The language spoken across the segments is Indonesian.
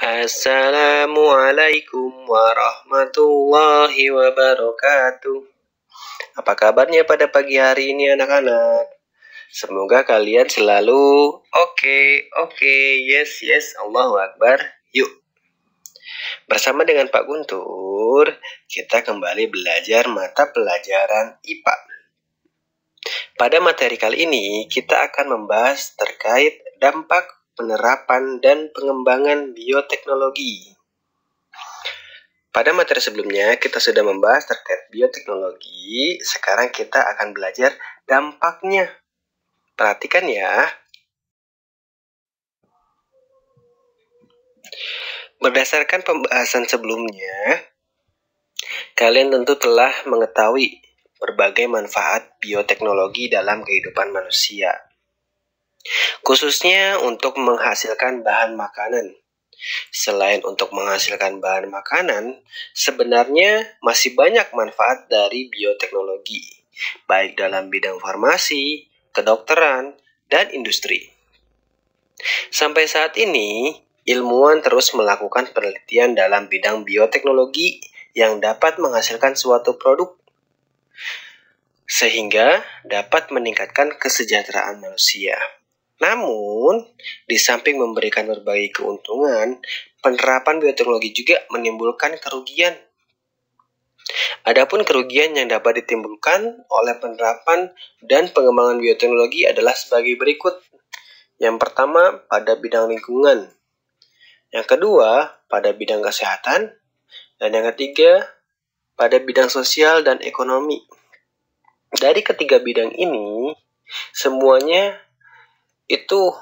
Assalamualaikum warahmatullahi wabarakatuh. Apa kabarnya pada pagi hari ini anak-anak? Semoga kalian selalu oke, yes, Allahu Akbar. Yuk, bersama dengan Pak Guntur, kita kembali belajar mata pelajaran IPA. Pada materi kali ini, kita akan membahas terkait dampak penerapan dan pengembangan bioteknologi. Pada materi sebelumnya, kita sudah membahas terkait bioteknologi. Sekarang kita akan belajar dampaknya. Perhatikan ya. Berdasarkan pembahasan sebelumnya, kalian tentu telah mengetahui berbagai manfaat bioteknologi dalam kehidupan manusia, khususnya untuk menghasilkan bahan makanan. Selain untuk menghasilkan bahan makanan, sebenarnya masih banyak manfaat dari bioteknologi, baik dalam bidang farmasi, kedokteran, dan industri. Sampai saat ini, ilmuwan terus melakukan penelitian dalam bidang bioteknologi yang dapat menghasilkan suatu produk, sehingga dapat meningkatkan kesejahteraan manusia. Namun, di samping memberikan berbagai keuntungan, penerapan bioteknologi juga menimbulkan kerugian. Adapun kerugian yang dapat ditimbulkan oleh penerapan dan pengembangan bioteknologi adalah sebagai berikut. Yang pertama, pada bidang lingkungan. Yang kedua, pada bidang kesehatan. Dan yang ketiga, pada bidang sosial dan ekonomi. Dari ketiga bidang ini, semuanya itu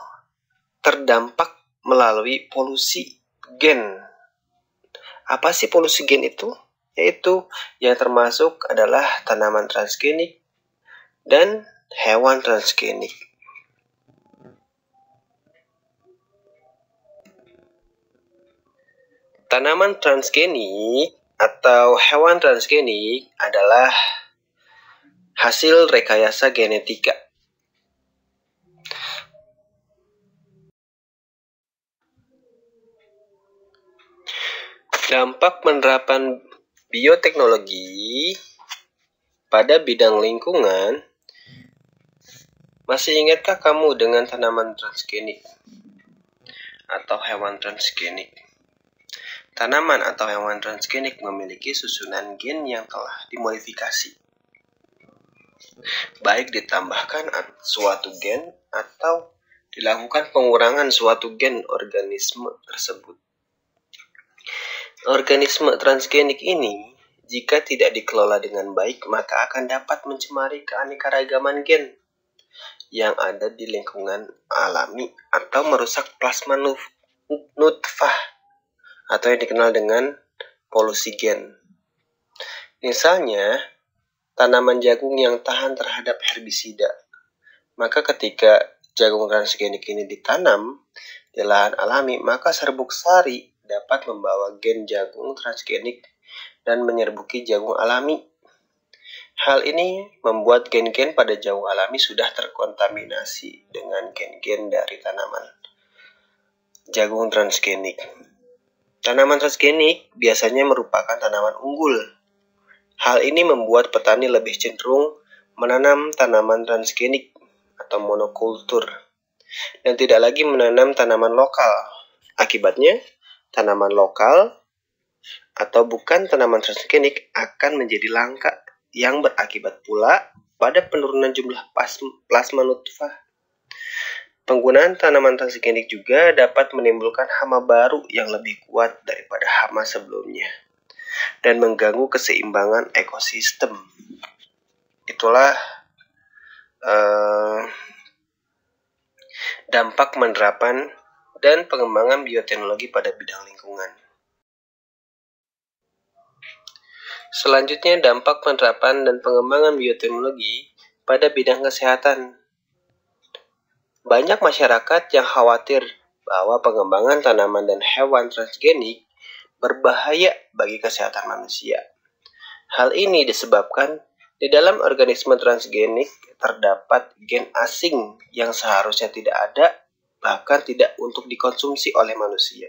terdampak melalui polusi gen. Apa sih polusi gen itu? Yaitu yang termasuk adalah tanaman transgenik dan hewan transgenik. Tanaman transgenik atau hewan transgenik adalah hasil rekayasa genetika. Dampak penerapan bioteknologi pada bidang lingkungan. Masih ingatkah kamu dengan tanaman transgenik atau hewan transgenik? Tanaman atau hewan transgenik memiliki susunan gen yang telah dimodifikasi, baik ditambahkan suatu gen atau dilakukan pengurangan suatu gen organisme tersebut. Organisme transgenik ini, jika tidak dikelola dengan baik, maka akan dapat mencemari keanekaragaman gen yang ada di lingkungan alami atau merusak plasma nutfah atau yang dikenal dengan polusi gen. Misalnya, tanaman jagung yang tahan terhadap herbisida. Maka ketika jagung transgenik ini ditanam di lahan alami, maka serbuk sari dapat membawa gen jagung transgenik dan menyerbuki jagung alami. Hal ini membuat gen-gen pada jagung alami sudah terkontaminasi dengan gen-gen dari tanaman jagung transgenik. Tanaman transgenik biasanya merupakan tanaman unggul. Hal ini membuat petani lebih cenderung menanam tanaman transgenik atau monokultur dan tidak lagi menanam tanaman lokal. Akibatnya, tanaman lokal atau bukan tanaman transgenik akan menjadi langka yang berakibat pula pada penurunan jumlah plasma nutfah. Penggunaan tanaman transgenik juga dapat menimbulkan hama baru yang lebih kuat daripada hama sebelumnya dan mengganggu keseimbangan ekosistem. Itulah dampak penerapan dan pengembangan bioteknologi pada bidang lingkungan. Selanjutnya, dampak penerapan dan pengembangan bioteknologi pada bidang kesehatan. Banyak masyarakat yang khawatir bahwa pengembangan tanaman dan hewan transgenik berbahaya bagi kesehatan manusia. Hal ini disebabkan di dalam organisme transgenik terdapat gen asing yang seharusnya tidak ada, bahkan tidak untuk dikonsumsi oleh manusia.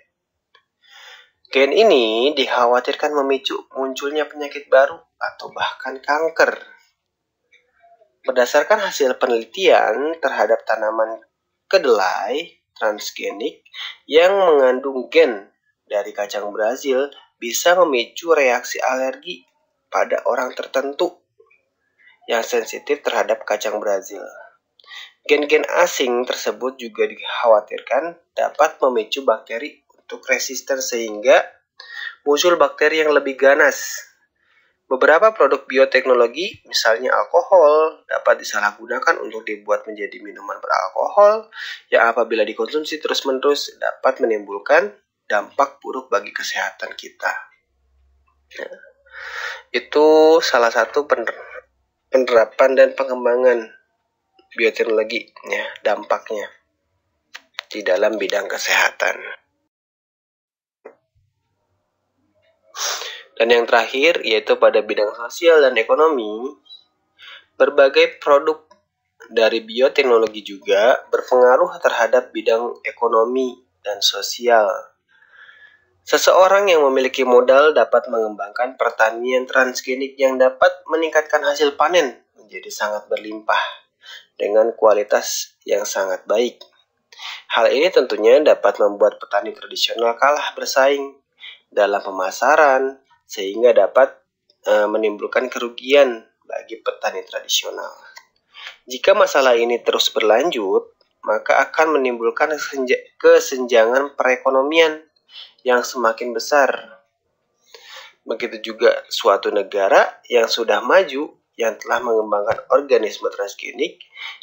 Gen ini dikhawatirkan memicu munculnya penyakit baru atau bahkan kanker. Berdasarkan hasil penelitian terhadap tanaman kedelai transgenik yang mengandung gen dari kacang Brazil bisa memicu reaksi alergi pada orang tertentu yang sensitif terhadap kacang Brazil. Gen-gen asing tersebut juga dikhawatirkan dapat memicu bakteri untuk resisten sehingga muncul bakteri yang lebih ganas. Beberapa produk bioteknologi, misalnya alkohol, dapat disalahgunakan untuk dibuat menjadi minuman beralkohol yang apabila dikonsumsi terus-menerus dapat menimbulkan dampak buruk bagi kesehatan kita. Itu salah satu penerapan dan pengembangan bioteknologi, ya, dampaknya di dalam bidang kesehatan. Dan yang terakhir yaitu pada bidang sosial dan ekonomi, berbagai produk dari bioteknologi juga berpengaruh terhadap bidang ekonomi dan sosial. Seseorang yang memiliki modal dapat mengembangkan pertanian transgenik yang dapat meningkatkan hasil panen menjadi sangat berlimpah dengan kualitas yang sangat baik. Hal ini tentunya dapat membuat petani tradisional kalah bersaing dalam pemasaran, sehingga dapat menimbulkan kerugian bagi petani tradisional. Jika masalah ini terus berlanjut, maka akan menimbulkan kesenjangan perekonomian yang semakin besar. Begitu juga suatu negara yang sudah maju yang telah mengembangkan organisme transgenik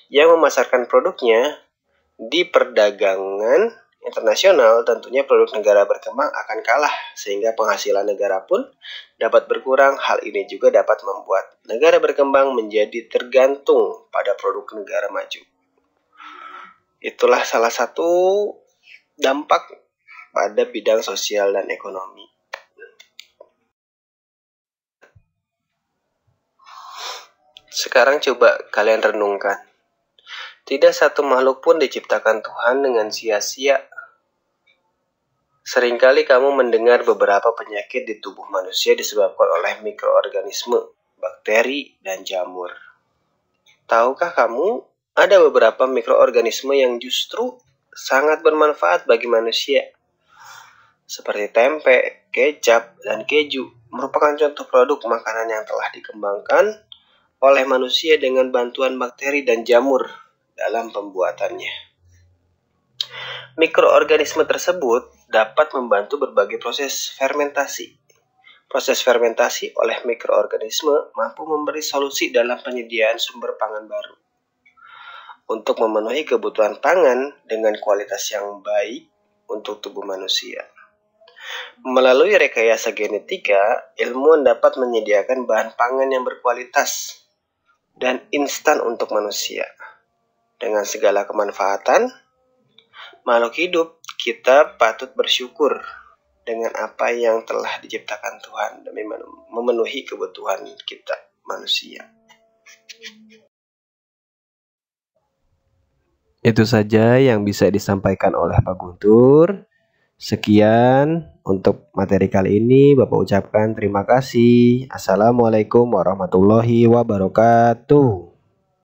yang memasarkan produknya di perdagangan internasional, tentunya produk negara berkembang akan kalah sehingga penghasilan negara pun dapat berkurang. Hal ini juga dapat membuat negara berkembang menjadi tergantung pada produk negara maju. Itulah salah satu dampak pada bidang sosial dan ekonomi. Sekarang coba kalian renungkan. Tidak satu makhluk pun diciptakan Tuhan dengan sia-sia. Seringkali kamu mendengar beberapa penyakit di tubuh manusia disebabkan oleh mikroorganisme, bakteri, dan jamur. Tahukah kamu, ada beberapa mikroorganisme yang justru sangat bermanfaat bagi manusia. Seperti tempe, kecap, dan keju merupakan contoh produk makanan yang telah dikembangkan oleh manusia dengan bantuan bakteri dan jamur dalam pembuatannya. Mikroorganisme tersebut dapat membantu berbagai proses fermentasi. Proses fermentasi oleh mikroorganisme mampu memberi solusi dalam penyediaan sumber pangan baru. Untuk memenuhi kebutuhan pangan dengan kualitas yang baik untuk tubuh manusia. Melalui rekayasa genetika, ilmuwan dapat menyediakan bahan pangan yang berkualitas dan instan untuk manusia. Dengan segala kemanfaatan, makhluk hidup, kita patut bersyukur dengan apa yang telah diciptakan Tuhan demi memenuhi kebutuhan kita manusia. Itu saja yang bisa disampaikan oleh Pak Guntur. Sekian untuk materi kali ini. Bapak ucapkan terima kasih. Assalamualaikum warahmatullahi wabarakatuh.